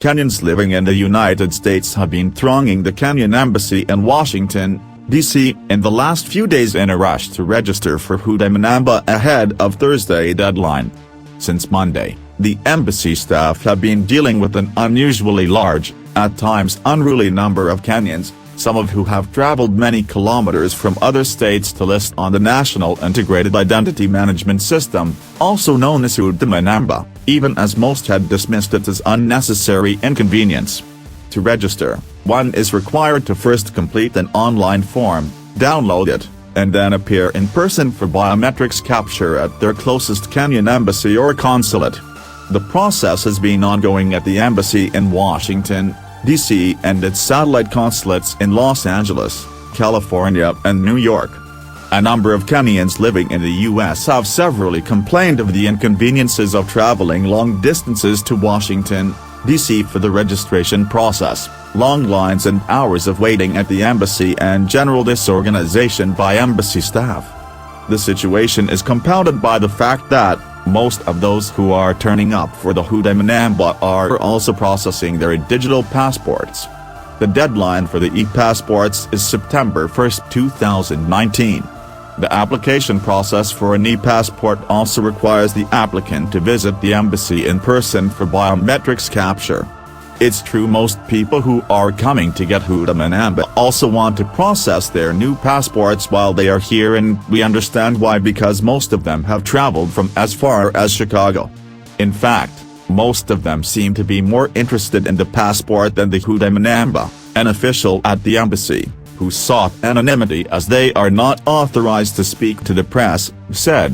Kenyans living in the United States have been thronging the Kenyan embassy in Washington, D.C. in the last few days in a rush to register for Huduma Namba ahead of Thursday deadline. Since Monday, the embassy staff have been dealing with an unusually large, at times unruly number of Kenyans, some of who have traveled many kilometers from other states to list on the National Integrated Identity Management System, also known as Huduma Namba, even as most had dismissed it as unnecessary inconvenience. To register, one is required to first complete an online form, download it, and then appear in person for biometrics capture at their closest Kenyan embassy or consulate. The process has been ongoing at the embassy in Washington, D.C. and its satellite consulates in Los Angeles, California and New York. A number of Kenyans living in the U.S. have severally complained of the inconveniences of traveling long distances to Washington, D.C. for the registration process, long lines and hours of waiting at the embassy and general disorganization by embassy staff. The situation is compounded by the fact that most of those who are turning up for the Huduma Namba are also processing their digital passports. The deadline for the e-passports is September 1, 2019. The application process for an e-passport also requires the applicant to visit the embassy in person for biometrics capture. It's true most people who are coming to get Huduma Namba also want to process their new passports while they are here, and we understand why, because most of them have traveled from as far as Chicago. In fact, most of them seem to be more interested in the passport than the Huduma Namba. An official at the embassy, who sought anonymity as they are not authorized to speak to the press, said.